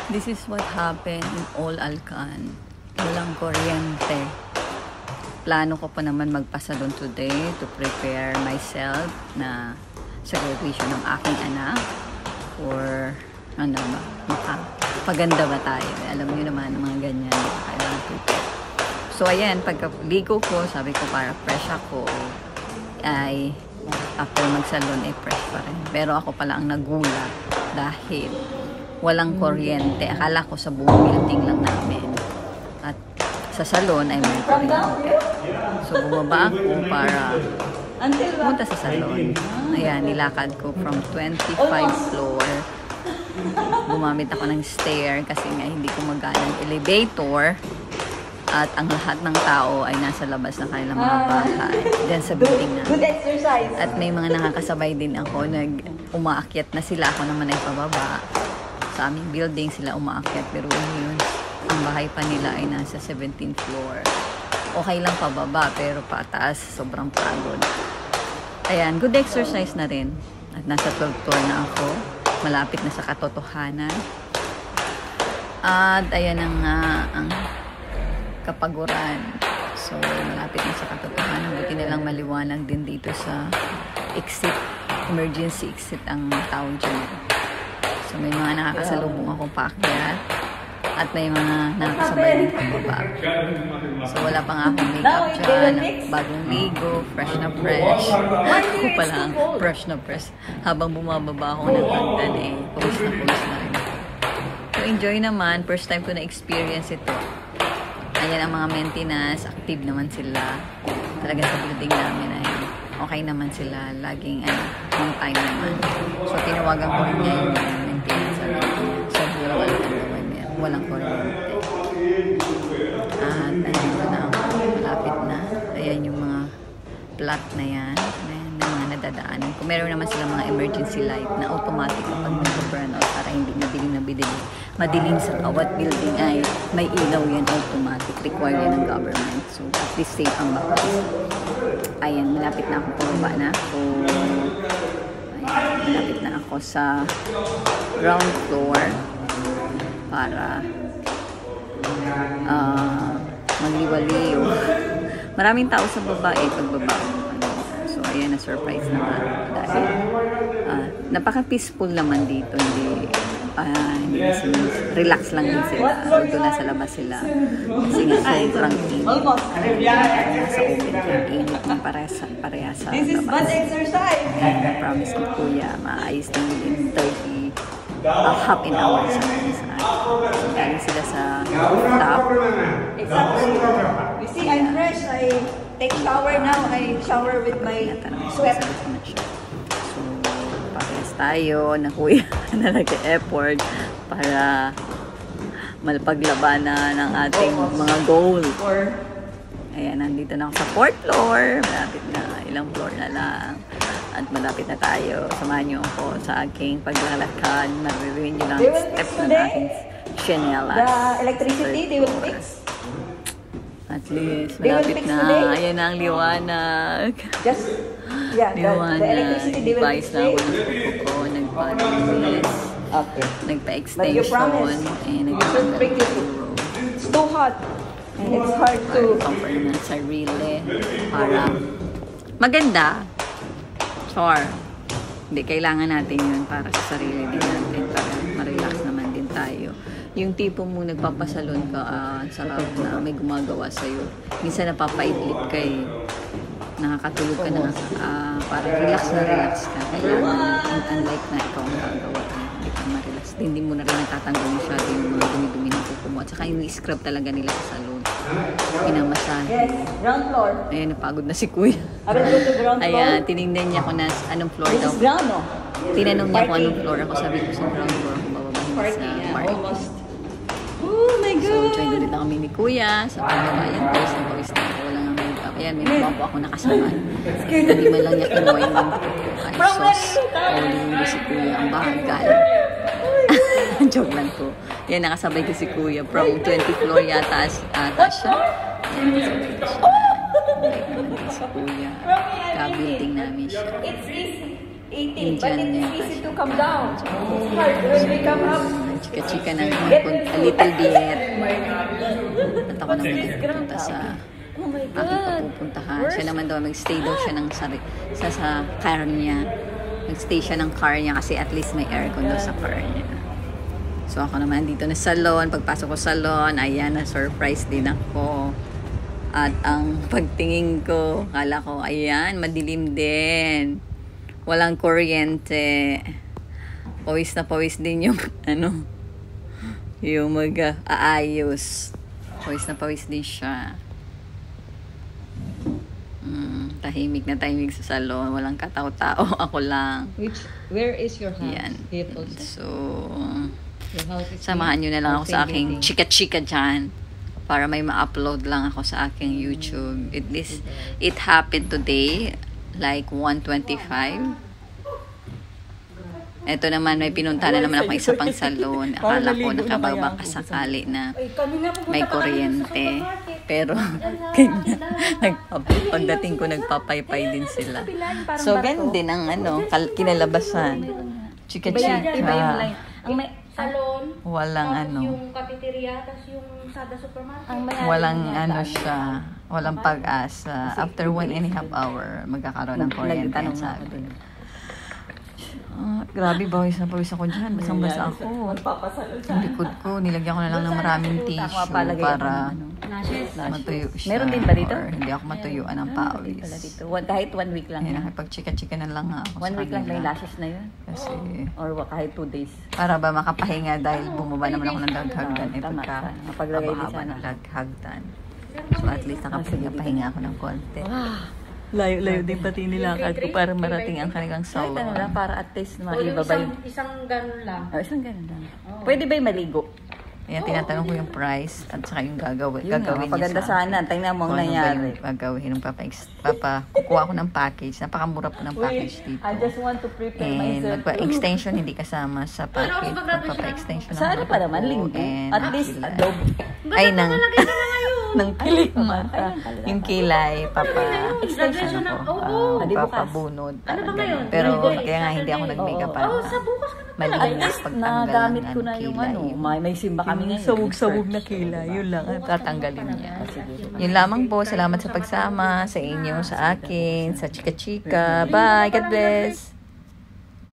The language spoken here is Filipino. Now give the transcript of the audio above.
This is what happened in All Alcan. Walang kuryente. Plano ko pa naman magpasalon today to prepare myself na sa graduation ng aking anak. Or, ano ba, makapaganda ba tayo? Alam niyo naman, mga ganyan. Kailangan prepare. So, ayan, pagkaligo ko, sabi ko para fresh ako, ay after magsalon, ay fresh pa rin. Pero ako pala ang nagulat dahil walang kuryente. Akala ko sa buong building lang namin. At sa salon ay may kuryente. So, bumaba ako para punta sa salon. Ayan, nilakad ko from 25 floor. Gumamit ako ng stair kasi nga hindi ko magana ng elevator. At ang lahat ng tao ay nasa labas ng kanilang mga bahay. Diyan sa building na. Good exercise. At may mga nakakasabay din ako. Umaakyat na sila. Ako naman ay pababa. Sa aming building sila umaakyat. Pero yun, ang bahay pa nila ay nasa 17th floor. Okay lang pababa. Pero pataas, sobrang pagod. Ayan, good exercise na rin. At nasa 12th floor na ako. Malapit na sa katotohanan. At ayan ang kapaguran. So, malapit na sa katotohanan. Buti na lang maliwanag din dito sa exit, emergency exit ang tawag dyan. So, may mga nakakasalubong akong paakyat at may mga nakakasabay din pababa. So, wala pa nga akong makeup dyan. Bagong ligo, fresh na fresh. Ako pa lang, fresh na fresh. Habang bumababa ako ng hagdan pulis na rin. So, enjoy naman. First time ko na-experience ito. Ayan ang mga maintenance, active naman sila. Talaga sa building namin ay okay naman sila. Laging on time naman. So, tinawagan ko rin niya yung maintenance. Sabi ko, walang kuryente. At nandito na ako. Malapit na. Ayan yung mga plot na yan. Ayan na mga nadadaanan. Kung meron naman sila mga emergency light na automatic kapag nag-burn out para hindi madilim sa bawat building ay may ilaw yan automatic. Require yan ng government. So, at least safe ang bakas. Ayan, malapit na ako pababa na. So, ayan, malapit na ako sa ground floor para magliwaliw. Maraming tao sa baba pagbaba. So, ayan, na-surprise naman. Dahil napaka-peaceful naman dito. Hindi relax lang din sila. Although nasa labas sila. Kasi nga sobrang init. Nasa open ang init ng pareha sa This is bad exercise. And promise ni Kuya, maayos din within 30 half an hour sa akin. So, galing sila sa rooftop. You see, I'm fresh. I take shower now. I shower with my sweat. So, parehas tayo na Kuya na nag-effort para malapaglabanan ng ating mga goal. Ayan, nandito na ako sa 4th floor. Malapit na, ilang floor na lang. At malapit na tayo. Samahan niyo ako sa aking paglalakad. Maririnig niyo lang step ng aking chinelas. The electricity, they will fix. At least, malapit na. Ayan na ang liwanag. Just, yeah, liwanag. the electricity, they will fix. Nag-bice na ako ng kuko ko. Nagpa-linis. Okay. Nagpa-extension. It's too hot. And it's hard to... Comfort ng sarili. Para maganda. Sure. Hindi, kailangan natin yun para sa sarili din natin. Para ma-relax naman din tayo. Yung tipo mo nagpapasalon ka, sarap na may gumagawa sa'yo. Minsan napapaidlip ka nakakatulog ka na, para relax ka. Kailangan, unlike na ikaw ang gagawa. Hindi ka ma-relax. Hindi mo na rin natatanggal masyado yung mga dumi-dumi ng kuko mo. At saka yung scrub talaga nila sa salon. Pinamasahe. Yes, ground floor. Ayan, napagod na si Kuya. I will go to ground floor. Ayan, tinignan niya kung anong floor daw. This is ground, no? Tinanong niya kung anong floor. Ako sabi ko sa ground floor kung bababahin sa park. Almost. Oh my God! So, join ulit na kami ni Kuya. Sa pagbawa, ayan, pawis na wala nga makeup. Ayan, may bago ako nakasama. Hindi man lang niya kinuha yung sauce. Hindi si Kuya ang bahagal. Joke lang po. Yan, nakasabay ko si Kuya. From 20 floor yata siya. Si Kuya. Ka-building namin siya. It's easy. 18, but it's easy to come down. It's hard when we come up. chika-chika na a little bit. At ako naman pupunta sa aking papupuntahan. Siya naman daw, mag-stay daw siya ng sa car niya. Mag-stay siya ng car niya kasi at least may aircon daw sa car niya. So ako naman dito na salon. Pagpasok ko salon, ayan, na-surprise din ako. At ang pagtingin ko, kala ko, ayan, madilim din. Walang kuryente. Pawis na pawis din yung, yung mag-aayos. Pawis na pawis din siya. Tahimik na tahimik sa salon. Walang katao-tao. Ako lang. Where is your house? Yan. So, Your house is samahan nyo na lang ako sa aking building. chika-chika dyan. Para may ma-upload lang ako sa aking YouTube. It happened today. Like 1:25. Ito naman, may pinunta na naman ako isa pang salon. Akala ko nakababang kasakali na may kuryente. Pero, pagdating ko, nagpapaypay din sila. So, ganun din ang kinalabasan. Chika-chika. Iba yung line. Ang may salon, Walang yung cafeteria, tapos yung Sada Supermarket. walang siya. Walang pag-asa. After 1.5 hour, magkakaroon ng kuryente. Nagtanong Sabi. ako dun. Grabe, bawis na pawis ako dyan. Basang-basa ako. Yung likod ko, nilagyan ko na lang ng maraming tissue para matuyo siya. Meron din ba dito? Or hindi ako matuyuan ng pawis. Wala dito. Kahit 1 week lang. Ayan, nakipag-chika-chika na lang ako 1 week lang kanila. may lashes na yun. Kasi, Or kahit 2 days. para ba makapahinga dahil bumaba naman ako ng daghagdan. Tama, Pagka mapaglagay din haba-haba sana. ng daghagdan. So, at least nakapahinga ako ng konti. Layo-layo din pati nilakad ko para marating ang kanilang Kahit salon. lang, para at least O yung maibaba yung... isang ganun lang. Isang ganun lang. Pwede ba yung maligo? Ayan, tinatanong ko yung price at saka yung gagawin Yun nga, niya maganda sa akin. sana. Tingnan mo ang Kung ano ba nangyari. yung gagawin ng kukuha ko ng package. Napakamura po ng package dito. I just want to prepare And myself. magpa-extension hindi kasama sa package. Magpa-extension ng Sa ano pa buhok naman, ko linggo? and At least, kilay. adobo. Ay, ng kilay mata. Yung kilay, Extension ano ng- ko, oo. Di bukas. papabunod. Ano ba ngayon? Pero Monday? kaya nga hindi ako nag-makeup para Sa bukas ka na. malinis pagtanggal Nagamit ng ko na yung kilay. may simba kami ngayon. Sawog-sawog na kilay, yun lang ang tatanggalin niya. Yun lamang po, salamat sa pagsama sa inyo, sa akin, sa chika-chika. Bye, God bless!